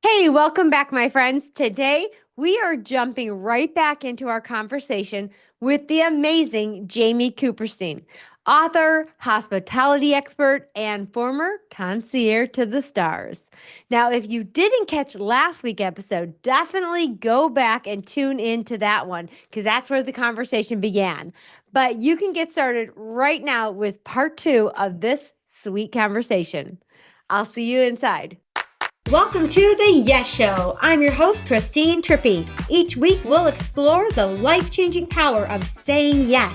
Hey, welcome back, my friends. Today, we are jumping right back into our conversation with the amazing Jamie Cooperstein, author, hospitality expert, and former concierge to the stars. Now, if you didn't catch last week's episode, definitely go back and tune into that one because that's where the conversation began. But you can get started right now with part two of this sweet conversation. I'll see you inside. Welcome to the Yes Show. I'm your host, Christine Trippy. Each week, we'll explore the life-changing power of saying yes,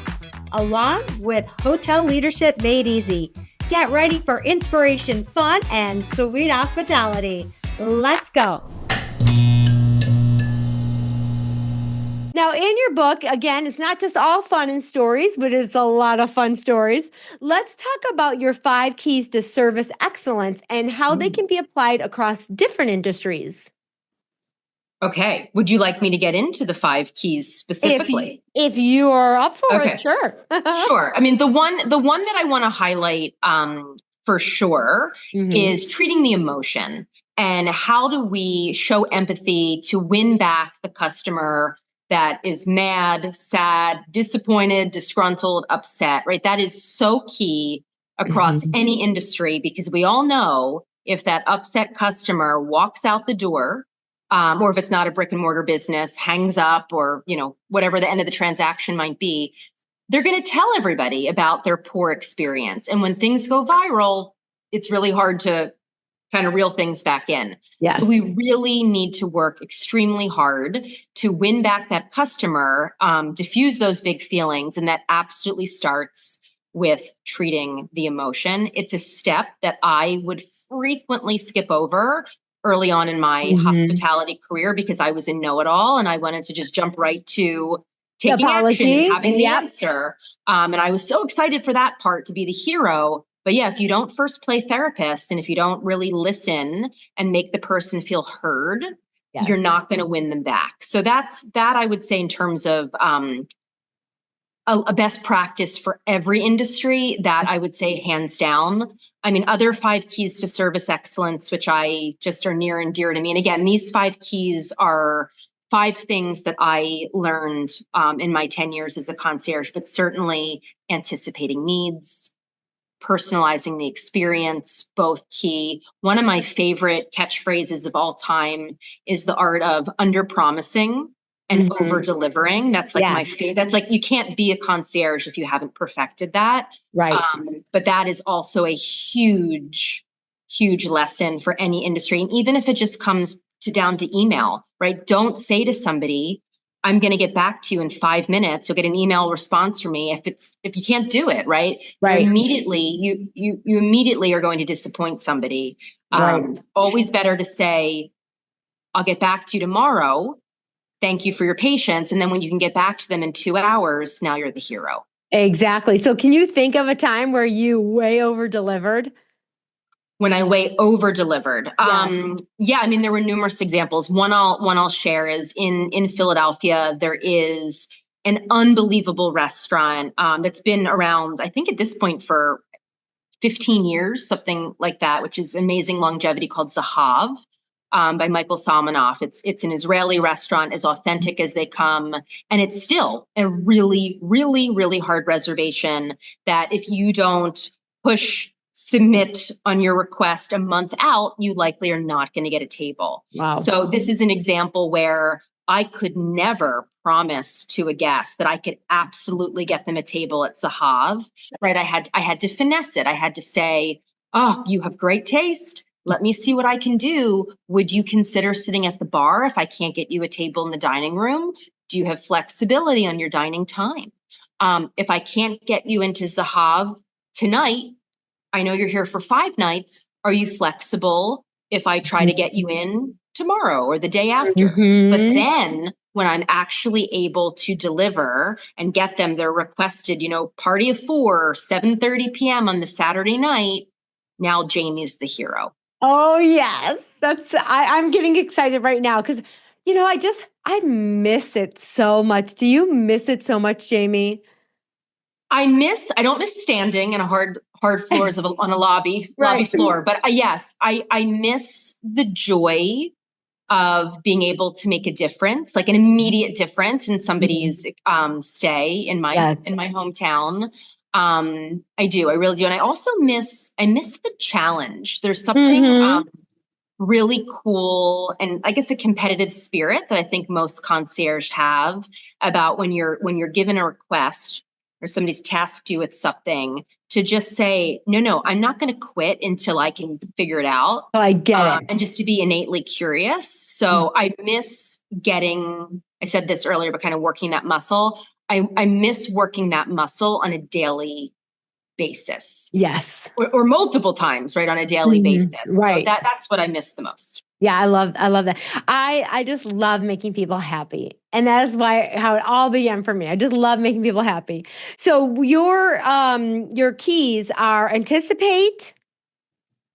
along with hotel leadership made easy. Get ready for inspiration, fun, and sweet hospitality. Let's go. Now, in your book, again, it's not just all fun and stories, but it's a lot of fun stories. Let's talk about your 5 keys to service excellence and how they can be applied across different industries. Okay. Would you like me to get into the 5 keys specifically? If you are up for it, sure. Sure. I mean, the one that I want to highlight for sure is treating the emotion, and how do we show empathy to win back the customer that is mad, sad, disappointed, disgruntled, upset, right? That is so key across any industry, because we all know if that upset customer walks out the door, or if it's not a brick and mortar business, hangs up, or, whatever the end of the transaction might be, they're going to tell everybody about their poor experience. And when things go viral, it's really hard to kind of reel things back in. Yes. So we really need to work extremely hard to win back that customer, diffuse those big feelings. And that absolutely starts with treating the emotion. It's a step that I would frequently skip over early on in my hospitality career, because I was a know-it-all and I wanted to just jump right to taking action and having the answer. And I was so excited for that part, to be the hero. But yeah, if you don't first play therapist, and if you don't really listen and make the person feel heard, you're not going to win them back. So that I would say, in terms of a best practice for every industry, that I would say hands down. I mean, other 5 keys to service excellence, which I just are near and dear to me. And again, these 5 keys are 5 things that I learned in my 10 years as a concierge, but certainly anticipating needs, personalizing the experience, both key. One of my favorite catchphrases of all time is the art of underpromising and over-delivering. That's like my favorite. That's like, you can't be a concierge if you haven't perfected that. Right. But that is also a huge, huge lesson for any industry. And even if it just comes down to email, right? Don't say to somebody, I'm going to get back to you in 5 minutes. You'll get an email response from me. If you can't do it, right? Right. You immediately are going to disappoint somebody. Always better to say, I'll get back to you tomorrow. Thank you for your patience. And then when you can get back to them in 2 hours, now you're the hero. Exactly. So can you think of a time where you way over delivered? When I way over delivered. Yeah, I mean, there were numerous examples. One I'll share is in Philadelphia, there is an unbelievable restaurant that's been around, I think at this point, for 15 years, something like that, which is amazing longevity, called Zahav, by Michael Salmanoff. It's an Israeli restaurant, as authentic as they come. And it's still a really, really, really hard reservation that if you don't submit on your request a month out, you likely are not going to get a table. Wow. So this is an example where I could never promise to a guest that I could absolutely get them a table at Zahav, right? I had to finesse it. I had to say, oh, you have great taste. Let me see what I can do. Would you consider sitting at the bar if I can't get you a table in the dining room? Do you have flexibility on your dining time? If I can't get you into Zahav tonight, I know you're here for 5 nights. Are you flexible if I try to get you in tomorrow or the day after? But then when I'm actually able to deliver and get them their requested, party of 4, 7:30 p.m. on the Saturday night, now Jamie's the hero. Oh, yes. I'm getting excited right now because, I miss it so much. Do you miss it so much, Jamie? I don't miss standing in a hard floors on a lobby floor, but yes, I miss the joy of being able to make a difference, like an immediate difference in Mhm. somebody's stay Yes. in my hometown. I really do. And I miss the challenge. There's something Hmm. really cool and I guess a competitive spirit that I think most concierge have about when you're given a request or somebody's tasked you with something to just say, no, I'm not going to quit until I can figure it out. Oh, I get it. And just to be innately curious. So I miss I said this earlier, but kind of working that muscle. I miss working that muscle on a daily basis Yes. or multiple times, right, on a daily basis. Mhm. So Right. that's what I miss the most. Yeah, I love that. I just love making people happy. And that is why how it all began for me. I just love making people happy. So your keys are anticipate,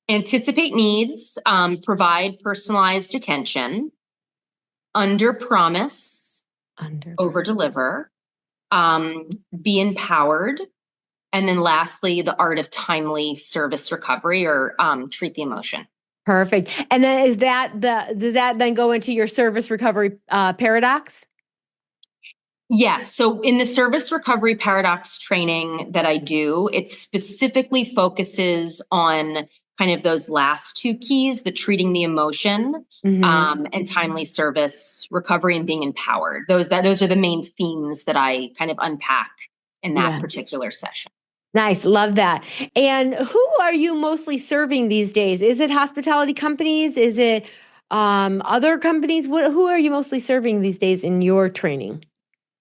Anticipate needs, provide personalized attention, under promise, under. over deliver, um, be empowered, and then lastly, the art of timely service recovery or treat the emotion. Perfect. And then does that then go into your service recovery paradox? Yes. So in the service recovery paradox training that I do, it specifically focuses on kind of those last two keys, the treating the emotion, Hmm. and timely service recovery and being empowered. Those are the main themes that I kind of unpack in that Yeah. particular session. Nice. Love that. And who are you mostly serving these days? Is it hospitality companies? Is it other companies? Who are you mostly serving these days in your training?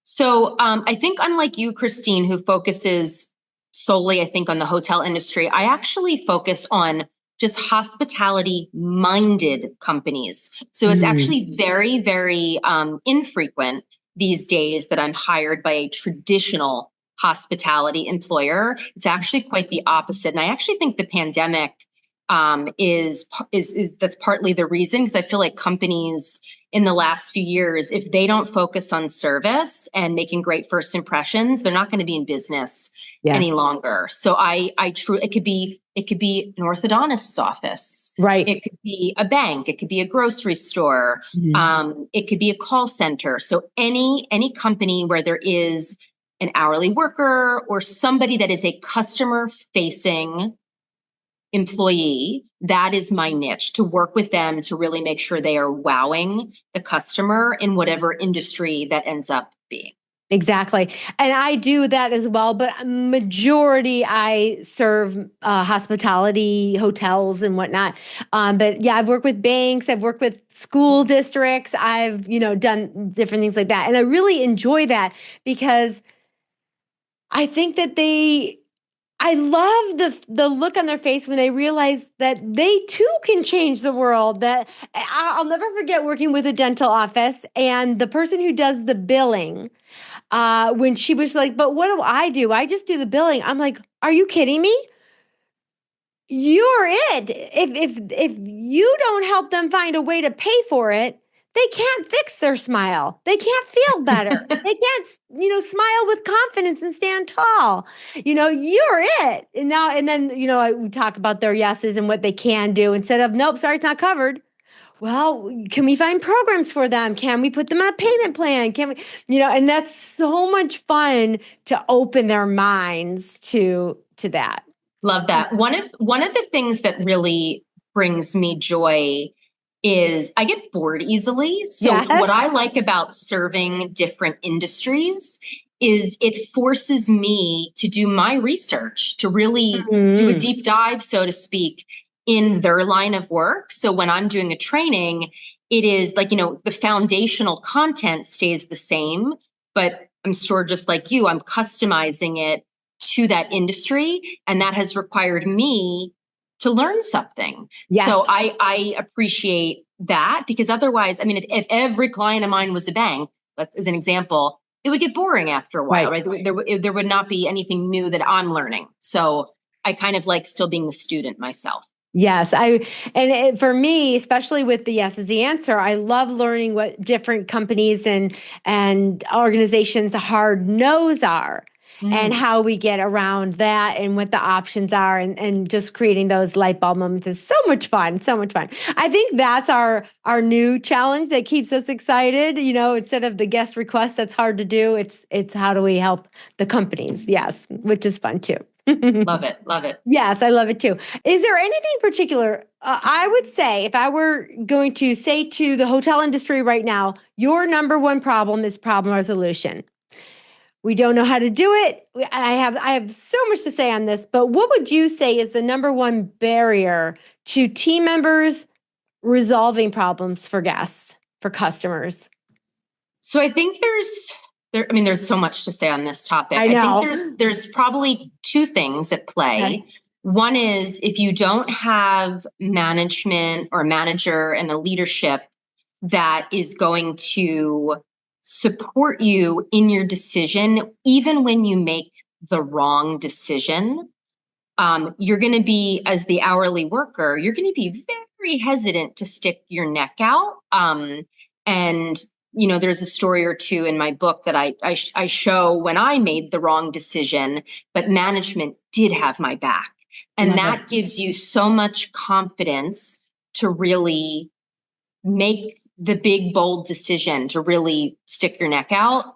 So I think, unlike you, Christine, who focuses solely, I think, on the hotel industry, I actually focus on just hospitality minded companies. So it's Mm. actually very, very infrequent these days that I'm hired by a traditional hospitality employer. It's actually quite the opposite. And I actually think the pandemic is that's partly the reason because I feel like companies in the last few years, if they don't focus on service and making great first impressions, they're not going to be in business any Yes. longer. So it could be an orthodontist's office. Right. It could be a bank. It could be a grocery store. Mhm. It could be a call center. So any company where there is an hourly worker or somebody that is a customer facing employee, that is my niche, to work with them to really make sure they are wowing the customer in whatever industry that ends up being. Exactly. And I do that as well, but majority I serve hospitality, hotels and whatnot. But yeah, I've worked with banks, I've worked with school districts, I've, done different things like that. And I really enjoy that because I think that I love the look on their face when they realize that they too can change the world. That I'll never forget working with a dental office and the person who does the billing, when she was like, "But what do I do? I just do the billing." I'm like, "Are you kidding me? You're it. If you don't help them find a way to pay for it, they can't fix their smile. They can't feel better. They can't, smile with confidence and stand tall. You're it." And then, we talk about their yeses and what they can do instead of, "Nope, sorry, it's not covered." Well, can we find programs for them? Can we put them on a payment plan? Can we, and that's so much fun to open their minds to that. Love that. One of the things that really brings me joy is I get bored easily. So what Yes. I like about serving different industries is it forces me to do my research, to really do a Mhm. deep dive, so to speak, in their line of work. So when I'm doing a training, it is like, the foundational content stays the same, but I'm sure just like you, I'm customizing it to that industry. And that has required me to learn something. Yes. So I appreciate that because otherwise, I mean, if every client of mine was a bank, as an example, it would get boring after a while, Right. right? There would not be anything new that I'm learning. So I kind of like still being the student myself. Yes, for me, especially with the yes is the answer, I love learning what different companies and organizations' hard no's are. and Mm. how we get around that and what the options are and just creating those light bulb moments is so much fun. So much fun. I think that's our new challenge that keeps us excited. Instead of the guest request that's hard to do, it's how do we help the companies? Yes, which is fun too. Love it. Love it. Yes, I love it too. Is there anything particular? I would say if I were going to say to the hotel industry right now, your number one problem is problem resolution. We don't know how to do it. I have so much to say on this, but what would you say is the number one barrier to team members resolving problems for guests, for customers? So I think I mean, there's so much to say on this topic. I I think know. there's probably two things at play. Okay. One is if you don't have management or a manager and a leadership that is going to support you in your decision, even when you make the wrong decision, you're going to be, as the hourly worker, you're going to be very hesitant to stick your neck out. And there's a story or two in my book that I show when I made the wrong decision, but management did have my back. And Love it. that gives you so much confidence to really make the big, bold decision to really stick your neck out.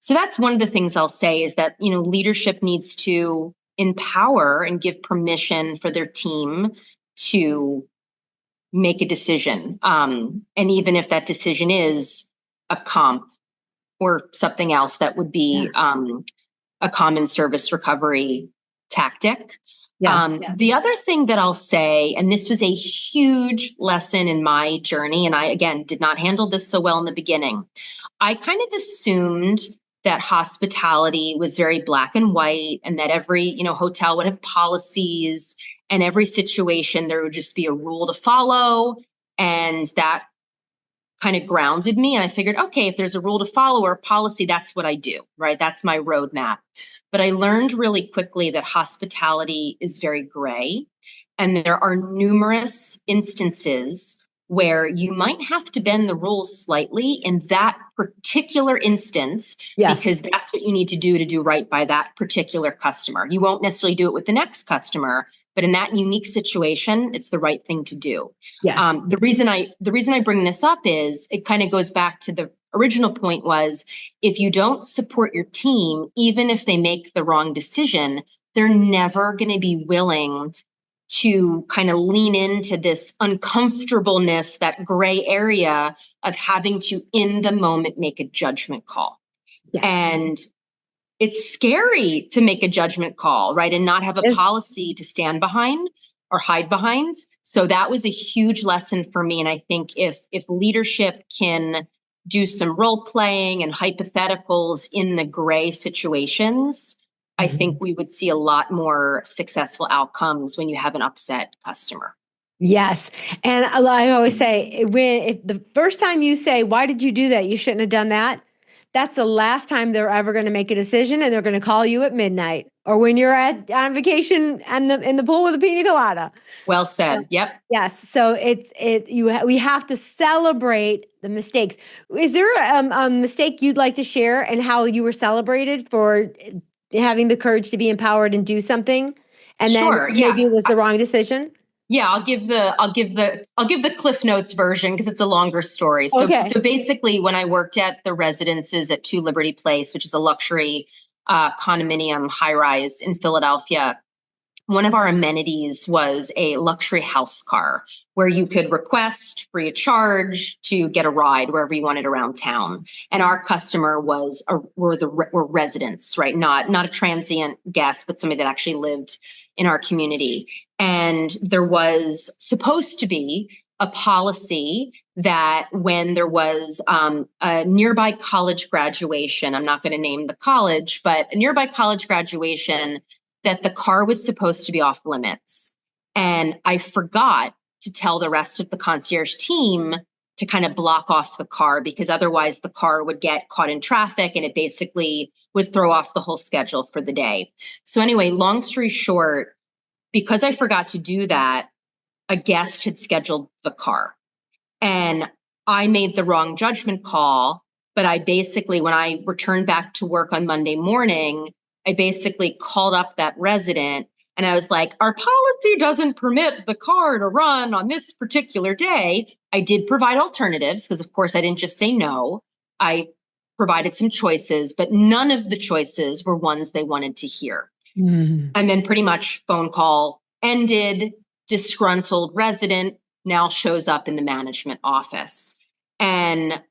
So that's one of the things I'll say is that, leadership needs to empower and give permission for their team to make a decision. And even if that decision is a comp or something else that would be a common service recovery tactic. Yes. The other thing that I'll say, and this was a huge lesson in my journey, and I, again, did not handle this so well in the beginning. I kind of assumed that hospitality was very black and white and that every, hotel would have policies and every situation there would just be a rule to follow. And that kind of grounded me. And I figured, okay, if there's a rule to follow or a policy, that's what I do, right? That's my roadmap. But I learned really quickly that hospitality is very gray. And there are numerous instances where you might have to bend the rules slightly in that particular instance, Yes. because that's what you need to do right by that particular customer. You won't necessarily do it with the next customer, but in that unique situation, it's the right thing to do. Yes. The reason I bring this up is it kind of goes back to the original point was if you don't support your team, even if they make the wrong decision, they're never going to be willing to kind of lean into this uncomfortableness, that gray area of having to, in the moment, make a judgment call. Yes. And it's scary to make a judgment call, right? And not have a policy to stand behind or hide behind. So that was a huge lesson for me. And I think if leadership can do some role playing and hypotheticals in the gray situations, I think we would see a lot more successful outcomes when you have an upset customer. Yes. And I always say, if the first time you say, why did you do that? You shouldn't have done that. That's the last time they're ever going to make a decision, and they're going to call you at midnight or when you're on vacation and in the pool with a pina colada. Well said. Yep. Yes. So we have to celebrate the mistakes. Is there a mistake you'd like to share and how you were celebrated for having the courage to be empowered and do something, and Sure, then maybe it was the wrong decision? Yeah, I'll give the Cliff Notes version because it's a longer story. So, Okay. So basically, when I worked at the residences at 2 Liberty Place, which is a luxury condominium high rise in Philadelphia, one of our amenities was a luxury house car where you could request free of charge to get a ride wherever you wanted around town. And our customer were residents, right? Not a transient guest, but somebody that actually lived in our community. And there was supposed to be a policy that when there was a nearby college graduation, I'm not going to name the college, but a nearby college graduation, that the car was supposed to be off limits. And I forgot to tell the rest of the concierge team to kind of block off the car because otherwise the car would get caught in traffic and it basically would throw off the whole schedule for the day. So anyway, long story short, because I forgot to do that, a guest had scheduled the car and I made the wrong judgment call. But I basically, when I returned back to work on Monday morning, I basically called up that resident and I was like, our policy doesn't permit the car to run on this particular day. I did provide alternatives because, of course, I didn't just say no. I provided some choices, but none of the choices were ones they wanted to hear. Mm. And then pretty much phone call ended, disgruntled resident now shows up in the management office. And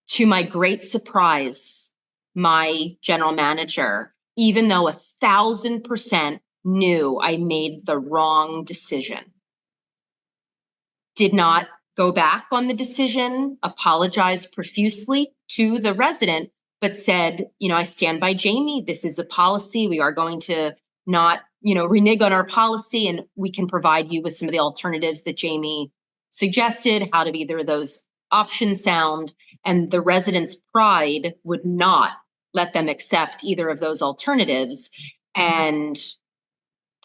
to my great surprise, my general manager, even though 1,000% knew I made the wrong decision, did not go back on the decision, apologized profusely to the resident, but said, I stand by Jamie. This is a policy. We are going to not, renege on our policy, and we can provide you with some of the alternatives that Jamie suggested. How do either of those options sound? And the resident's pride would not let them accept either of those alternatives. And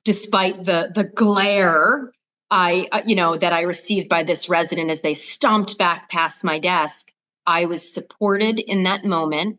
despite the glare that I received by this resident as they stomped back past my desk, I was supported in that moment.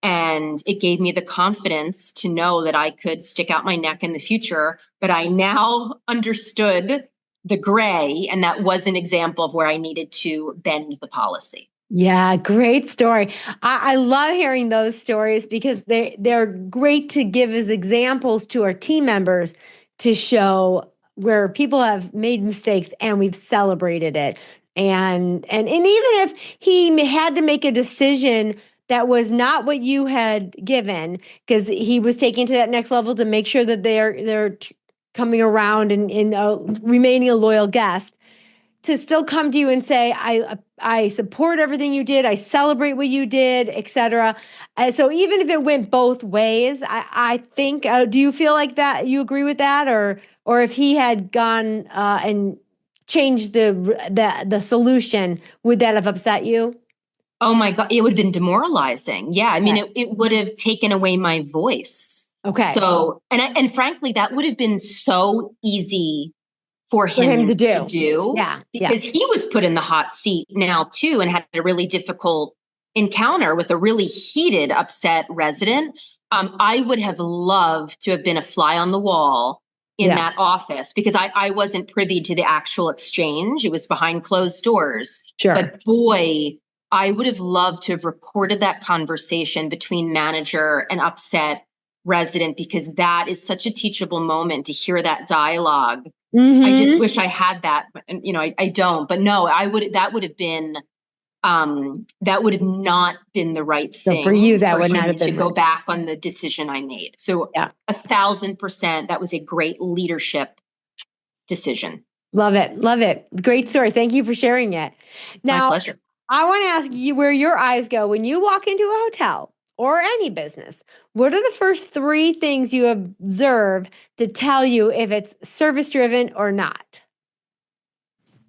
And it gave me the confidence to know that I could stick out my neck in the future. But I now understood the gray, and that was an example of where I needed to bend the policy. Yeah, great story. I love hearing those stories because they're great to give as examples to our team members to show where people have made mistakes and we've celebrated it. And even if he had to make a decision that was not what you had given, because he was taking to that next level to make sure that they're coming around and remaining a loyal guest, to still come to you and say, I support everything you did, I celebrate what you did, etc. So even if it went both ways, I think, do you feel like that? You agree with that, or if he had gone and changed the solution, would that have upset you? Oh my God, it would have been demoralizing. Yeah, I mean, Okay. it would have taken away my voice. Okay. So, and frankly, that would have been so easy for For him to him to do. do Yeah. Yeah. because he was put in the hot seat now too and had a really difficult encounter with a really heated, upset resident. I would have loved to have been a fly on the wall in Yeah. that office because I wasn't privy to the actual exchange. It was behind closed doors. Sure. But boy, I would have loved to have recorded that conversation between manager and upset resident because that is such a teachable moment to hear that dialogue. I just Mm-hmm. wish I had that, and I don't. But no, that would have been that would have not been the right So for you, thing that for would not him have to been go the, back on the decision I made. So yeah. 1,000%, that was a great leadership decision. Love it. Love it. Great story. Thank you for sharing it. My Now, pleasure. I want to ask you where your eyes go when you walk into a hotel or any business. What are the first three things you observe to tell you if it's service driven or not?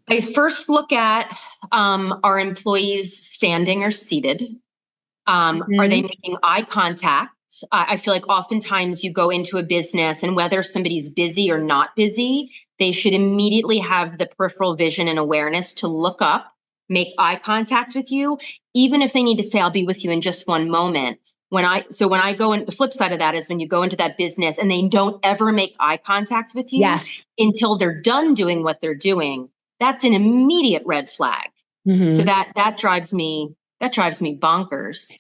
I first look at are employees standing or seated? Are they Mhm. making eye contact? I feel like oftentimes you go into a business and whether somebody's busy or not busy, they should immediately have the peripheral vision and awareness to look up, make eye contact with you, even if they need to say, I'll be with you in just one moment. When I go in, the flip side of that is when you go into that business and they don't ever make eye contact with you Yes. until they're done doing what they're doing, that's an immediate red flag. So Hmm. that drives me bonkers.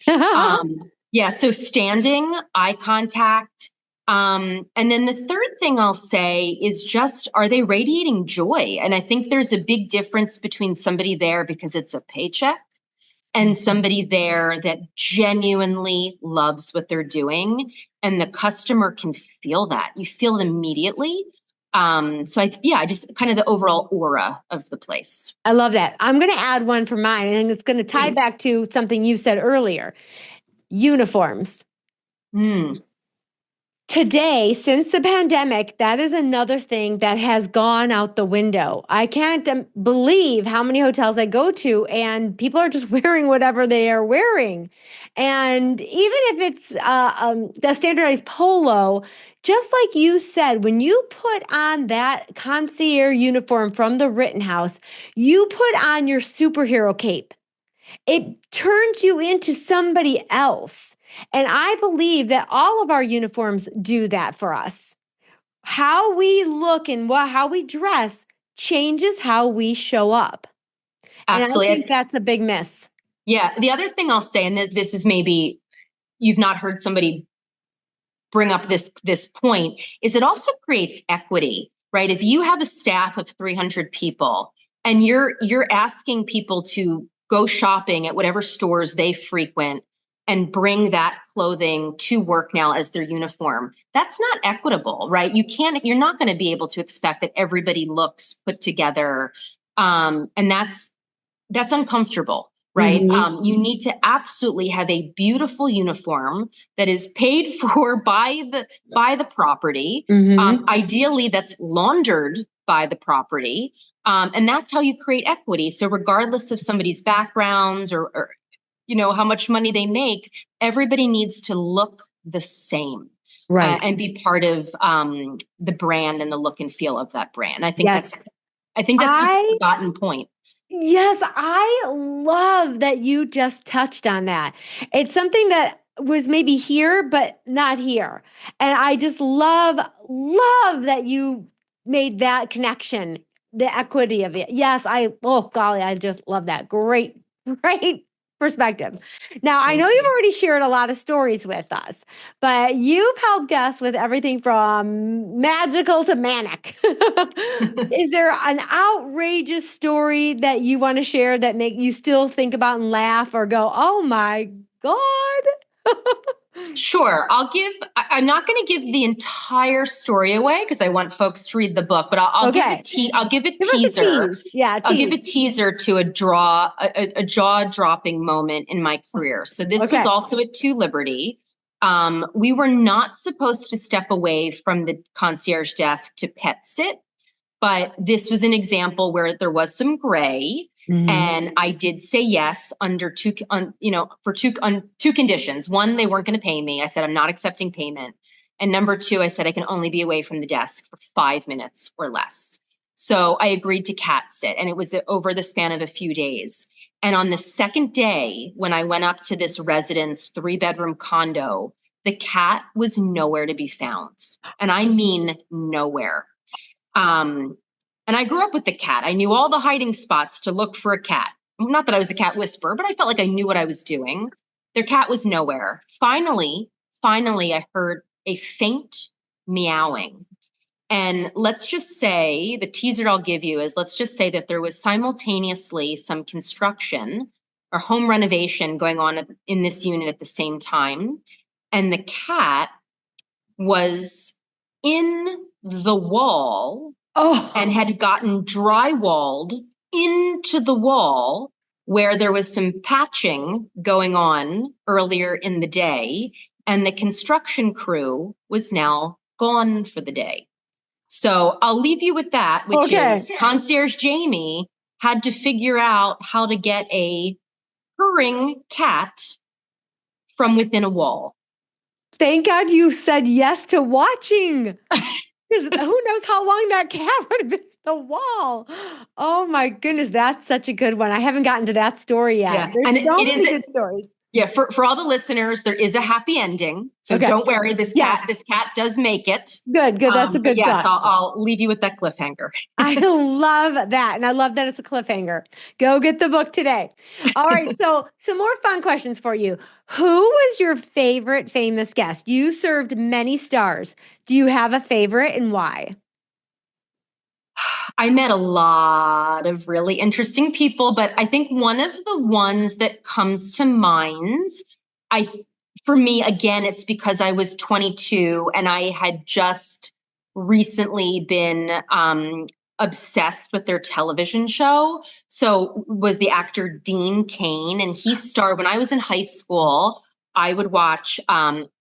Yeah, so standing, eye contact. And then the third thing I'll say is just, are they radiating joy? And I think there's a big difference between somebody there because it's a paycheck and somebody there that genuinely loves what they're doing. And the customer can feel that. You feel it immediately. I just kind of the overall aura of the place. I love that. I'm going to add one for mine, and it's going to tie Please. back to something you said earlier: uniforms. Mm. Today, since the pandemic, that is another thing that has gone out the window. I can't believe how many hotels I go to, and people are just wearing whatever they are wearing. And even if it's the standardized polo, just like you said, when you put on that concierge uniform from the Rittenhouse, you put on your superhero cape. It turns you into somebody else. And I believe that all of our uniforms do that for us. How we look and how we dress changes how we show up. And I think Absolutely. that's a big miss. Yeah. The other thing I'll say, and this is maybe you've not heard somebody bring up this point, is it also creates equity, right? If you have a staff of 300 people and you're asking people to go shopping at whatever stores they frequent and bring that clothing to work now as their uniform, that's not equitable, right? You're not going to be able to expect that everybody looks put together. And that's uncomfortable, right? Mm-hmm. You need to absolutely have a beautiful uniform that is paid for by the property. Mm-hmm. Ideally, that's laundered by the property, and that's how you create equity. So, regardless of somebody's backgrounds or how much money they make, everybody needs to look the same. Right. And be part of the brand and the look and feel of that brand. Yes. I think that's just a I forgotten point. Yes, I love that you just touched on that. It's something that was maybe here, but not here. And I just love that you made that connection, the equity of it. Yes, oh golly, I just love that. Great, great perspective. Now, I know Thank you've you. already shared a lot of stories with us, but you've helped us with everything from magical to manic. Is there an outrageous story that you want to share that make you still think about and laugh or go, "Oh my God?" Sure. I'm not going to give the entire story away because I want folks to read the book, but Okay. I'll give a Give us a teaser. tease. Yeah, I'll give tease. a teaser to a jaw dropping moment in my career. So this was Okay. also at Two Liberty. We were not supposed to step away from the concierge desk to pet sit, but this was an example where there was some gray. Mhm. And I did say yes under two conditions. One, they weren't going to pay me. I said, I'm not accepting payment. And number two, I said, I can only be away from the desk for 5 minutes or less. So I agreed to cat sit, and it was over the span of a few days. And on the second day, when I went up to this resident's 3-bedroom condo, the cat was nowhere to be found. And I mean nowhere. And I grew up with the cat. I knew all the hiding spots to look for a cat. Not that I was a cat whisperer, but I felt like I knew what I was doing. Their cat was nowhere. Finally, I heard a faint meowing. And let's just say the teaser I'll give you is let's just say that there was simultaneously some construction or home renovation going on in this unit at the same time. And the cat was in the wall and Oh, had gotten drywalled into the wall where there was some patching going on earlier in the day, and the construction crew was now gone for the day. So I'll leave you with that, which okay. is Concierge Jamie had to figure out how to get a purring cat from within a wall. Thank God you said yes to watching. Because who knows how long that cat would have been at the wall. Oh my goodness, that's such a good one. I haven't gotten to that story yet. Yeah, There's and so it is many good stories. yeah, for all the listeners, there is a happy ending. So Okay. don't worry, Yes. this cat does make it. Good, good. That's a But good yes, thought. I'll leave you with that cliffhanger. I love that. And I love that it's a cliffhanger. Go get the book today. All right. So, some more fun questions for you. Who was your favorite famous guest? You served many stars. Do you have a favorite and why? I met a lot of really interesting people, but I think one of the ones that comes to mind, I for me again, it's because I was 22 and I had just recently been obsessed with their television show. So was the actor Dean Cain, and he starred when I was in high school. I would watch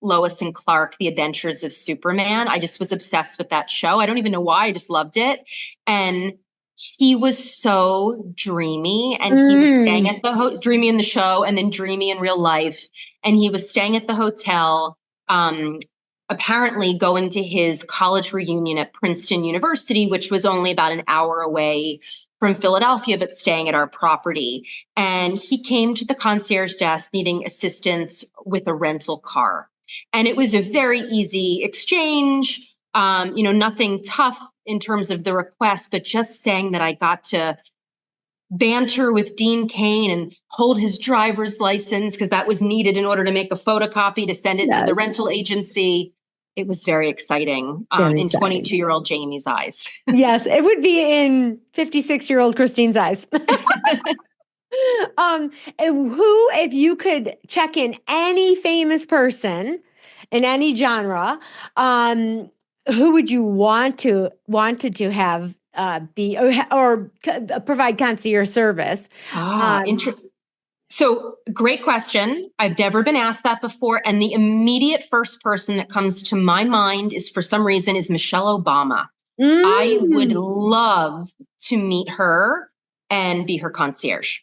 Lois and Clark, The Adventures of Superman. I just was obsessed with that show. I don't even know why. I just loved it. And he was so dreamy, and he was staying Mm. at the dreamy in the show and then dreamy in real life. And he was staying at the hotel, apparently going to his college reunion at Princeton University, which was only about an hour away from Philadelphia, but staying at our property. And he came to the concierge desk needing assistance with a rental car. And it was a very easy exchange, nothing tough in terms of the request, but just saying that I got to banter with Dean Kane and hold his driver's license because that was needed in order to make a photocopy to send it to the rental agency. It was very exciting in 22-year-old Jamie's eyes. Yes, it would be in 56-year-old Christine's eyes. If you could check in any famous person in any genre, who would you wanted to have be or provide concierge service? So great question. I've never been asked that before. And the immediate first person that comes to my mind is, for some reason, is Michelle Obama. I would love to meet her and be her concierge.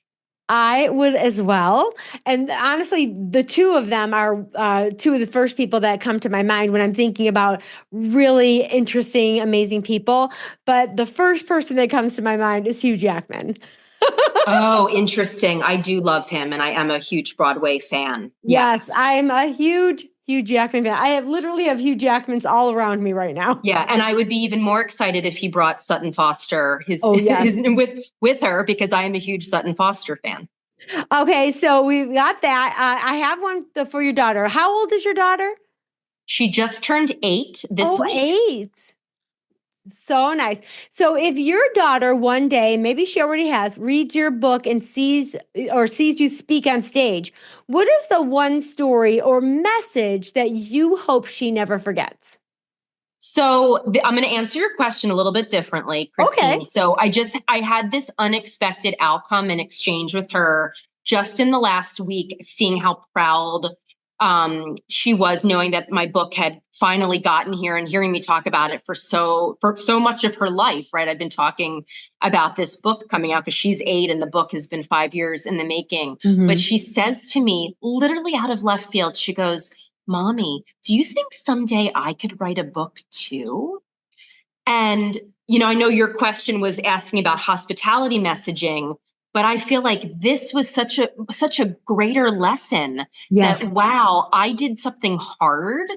I would as well. And honestly, the two of them are two of the first people that come to my mind when I'm thinking about really interesting, amazing people. But the first person that comes to my mind is Hugh Jackman. Oh, interesting. I do love him, and I am a huge Broadway fan. Yes, I'm a huge Hugh Jackman fan. I literally have Hugh Jackmans all around me right now. Yeah, and I would be even more excited if he brought Sutton Foster with her, because I am a huge Sutton Foster fan. Okay, so we've got that. I have one for your daughter. How old is your daughter? She just turned 8 this week. 8. So nice. So if your daughter one day, maybe she already has, reads your book and sees you speak on stage, what is the one story or message that you hope she never forgets? So I'm going to answer your question a little bit differently, Christine. Okay. So I had this unexpected outcome and exchange with her just in the last week, seeing how proud she was, knowing that my book had finally gotten here and hearing me talk about it for so much of her life, right? I've been talking about this book coming out because she's 8 and the book has been 5 years in the making. Mm-hmm. But she says to me, literally out of left field, she goes, "Mommy, do you think someday I could write a book too?" And, I know your question was asking about hospitality messaging, but I feel like this was such a greater lesson. Yes. That, wow, I did something hard.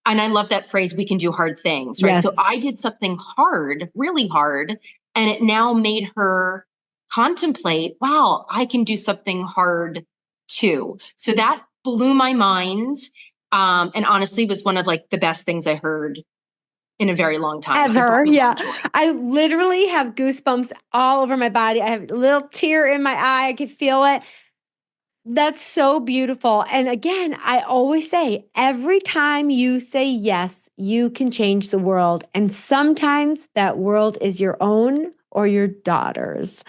And I love that phrase, we can do hard things, right? Yes. So I did something hard, really hard, and it now made her contemplate, wow, I can do something hard too. So that blew my mind. And honestly was one of the best things I heard in a very long time. Ever. Yeah. I literally have goosebumps all over my body. I have a little tear in my eye. I can feel it. That's so beautiful. And again, I always say, every time you say yes, you can change the world. And sometimes that world is your own or your daughter's.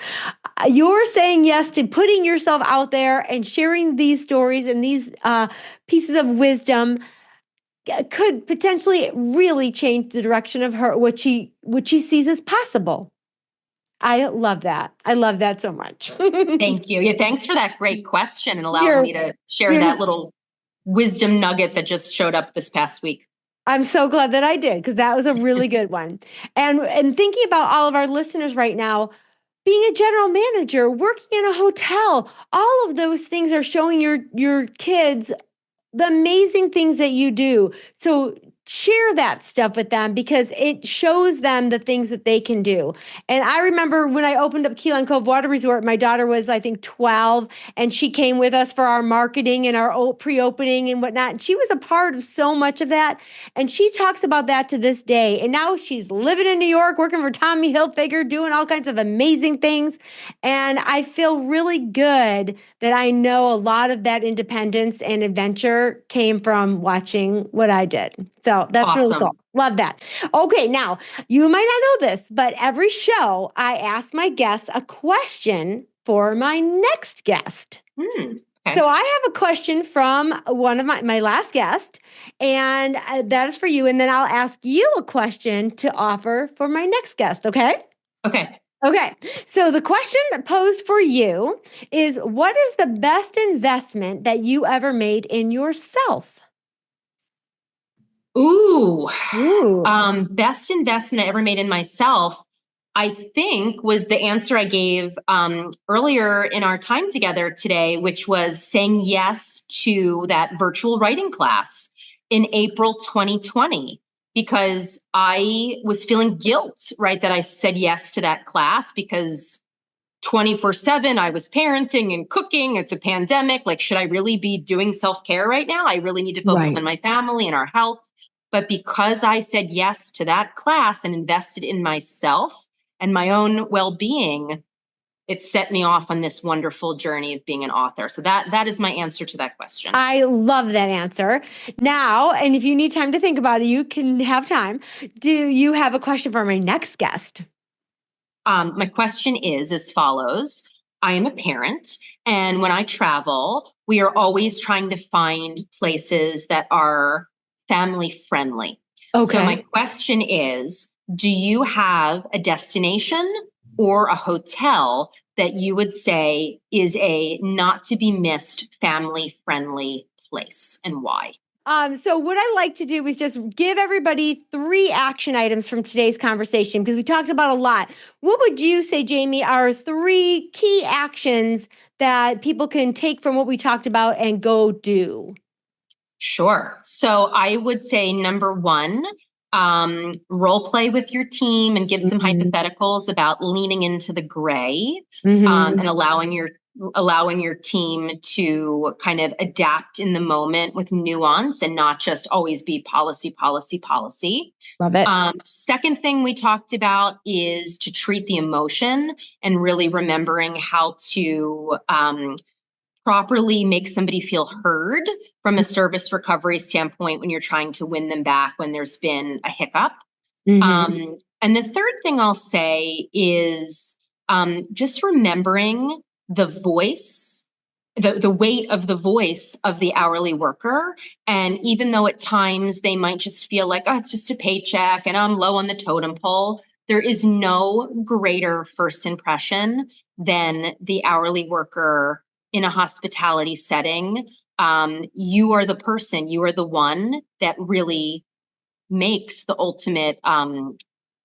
You're saying yes to putting yourself out there and sharing these stories and these pieces of wisdom could potentially really change the direction of her, what she sees as possible. I love that. I love that so much. Thank you. Yeah, thanks for that great question and allowing me to share that little wisdom nugget that just showed up this past week. I'm so glad that I did, because that was a really good one. And thinking about all of our listeners right now, being a general manager, working in a hotel, all of those things are showing your kids the amazing things that you do. So share that stuff with them, because it shows them the things that they can do. And I remember when I opened up Key Lime Cove Water Resort, my daughter was, I think, 12, and she came with us for our marketing and our pre-opening and whatnot. And she was a part of so much of that. And she talks about that to this day. And now she's living in New York, working for Tommy Hilfiger, doing all kinds of amazing things. And I feel really good that I know a lot of that independence and adventure came from watching what I did. So that's awesome. Really cool. Love that. Okay, now you might not know this, but every show I ask my guests a question for my next guest. Okay. So I have a question from one of my last guest, and that is for you. And then I'll ask you a question to offer for my next guest. Okay? Okay. Okay. So the question posed for you is, what is the best investment that you ever made in yourself? Ooh. Best investment I ever made in myself. I think was the answer I gave earlier in our time together today, which was saying yes to that virtual writing class in April 2020, because I was feeling guilt, right? That I said yes to that class because 24/7 I was parenting and cooking. It's a pandemic. Like, should I really be doing self-care right now? I really need to focus Right. on my family and our health. But because I said yes to that class and invested in myself and my own well-being, it set me off on this wonderful journey of being an author. So that is my answer to that question. I love that answer. Now, and if you need time to think about it, you can have time. Do you have a question for my next guest? My question is as follows. I am a parent, and when I travel, we are always trying to find places that are family friendly. So my Okay. question is, do you have a destination or a hotel that you would say is a not to be missed family friendly place, and why? So what I like to do is just give everybody 3 action items from today's conversation because we talked about a lot. What would you say, Jamie, are 3 key actions that people can take from what we talked about and go do? Sure. So I would say number one, role play with your team and give some Mhm. hypotheticals about leaning into the gray, Mhm. and allowing your team to kind of adapt in the moment with nuance and not just always be policy, policy, policy. Love it. Second thing we talked about is to treat the emotion and really remembering how to properly make somebody feel heard from a service recovery standpoint when you're trying to win them back when there's been a hiccup. Mhm. And the third thing I'll say is just remembering the voice, the weight of the voice of the hourly worker. And even though at times they might just feel like, oh, it's just a paycheck and I'm low on the totem pole, there is no greater first impression than the hourly worker in a hospitality setting. You are the person, you are the one that really makes the ultimate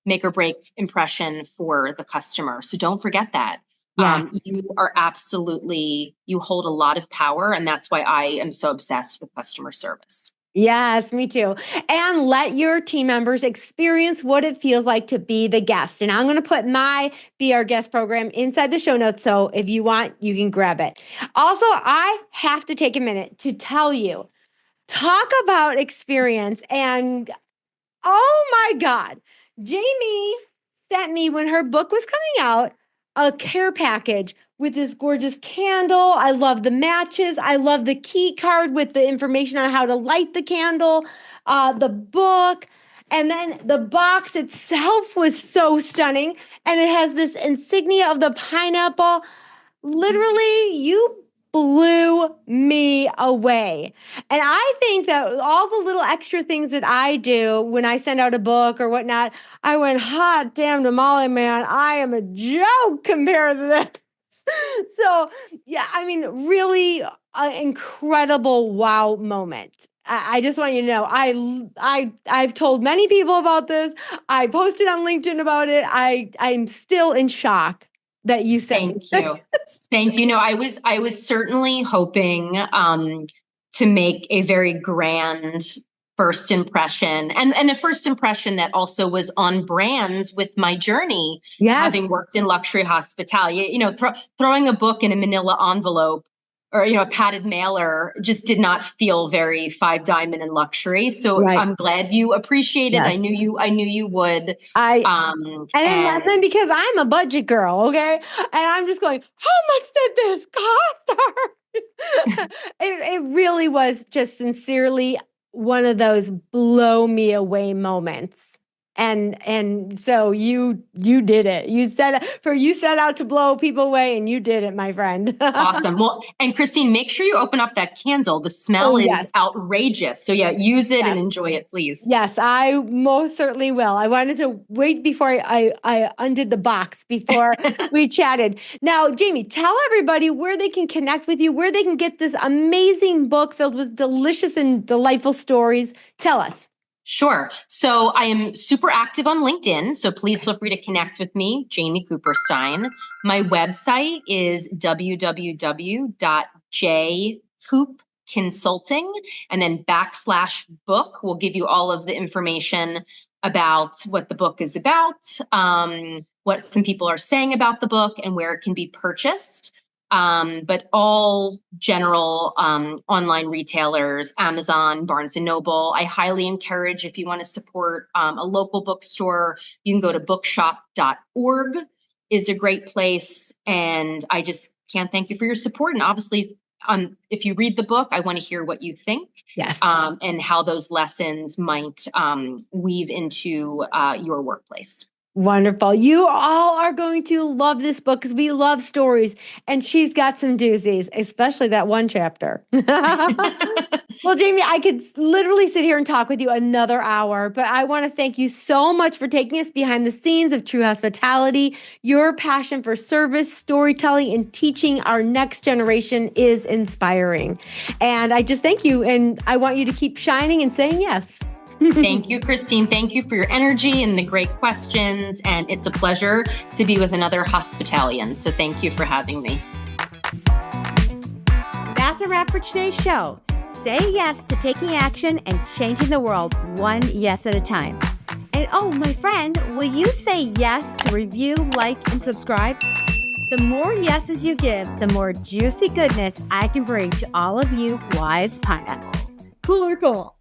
make or break impression for the customer. So don't forget that. Yes. You hold a lot of power. And that's why I am so obsessed with customer service. Yes, me too. And let your team members experience what it feels like to be the guest. And I'm going to put my Be Our Guest program inside the show notes. So if you want, you can grab it. Also, I have to take a minute to tell you, talk about experience. And oh my God, Jamie sent me when her book was coming out a care package with this gorgeous candle. I love the matches. I love the key card with the information on how to light the candle, the book. And then the box itself was so stunning. And it has this insignia of the pineapple. Literally, you blew me away. And I think that all the little extra things that I do when I send out a book or whatnot, I went, hot damn tamale, man, I am a joke compared to this. So, yeah, I mean, really an incredible wow moment. I just want you to know, I've told many people about this. I posted on LinkedIn about it. I'm still in shock that you sent Thank me. you. Thank you. No, I was certainly hoping to make a very grand first impression, and a first impression that also was on brand with my journey, having Yes. worked in luxury hospitality. Throwing a book in a manila envelope or a padded mailer just did not feel very five diamond and luxury. So Right. I'm glad you appreciate it. I Yes. knew you would. I and then And because I'm a budget girl, okay, and I'm just going, how much did this cost her? It really was just sincerely one of those blow me away moments. And so you did it. You set out to blow people away and you did it, my friend. awesome. Well, and Christine, make sure you open up that candle. The smell Oh is yes. outrageous. So yeah, use it and Yes. enjoy it, please. Yes, I most certainly will. I wanted to wait before I undid the box before we chatted. Now, Jamie, tell everybody where they can connect with you, where they can get this amazing book filled with delicious and delightful stories. Tell us. Sure. So I am super active on LinkedIn. So please feel free to connect with me, Jamie Cooperstein. My website is www.jcoopconsulting, and then /book will give you all of the information about what the book is about, what some people are saying about the book, and where it can be purchased. But all general online retailers, Amazon, Barnes and Noble, I highly encourage, if you want to support a local bookstore, you can go to bookshop.org is a great place. And I just can't thank you for your support. And obviously, if you read the book, I want to hear what you think. Yes. And how those lessons might weave into your workplace. Wonderful. You all are going to love this book because we love stories, and she's got some doozies, especially that one chapter. Well, Jamie, I could literally sit here and talk with you another hour, but I want to thank you so much for taking us behind the scenes of True Hospitality. Your passion for service, storytelling, and teaching our next generation is inspiring. And I just thank you, and I want you to keep shining and saying yes. Thank you, Christine. Thank you for your energy and the great questions. And it's a pleasure to be with another hospitalian. So thank you for having me. That's a wrap for today's show. Say yes to taking action and changing the world one yes at a time. And oh, my friend, will you say yes to review, like, and subscribe? The more yeses you give, the more juicy goodness I can bring to all of you wise pineapples. Cool or cool?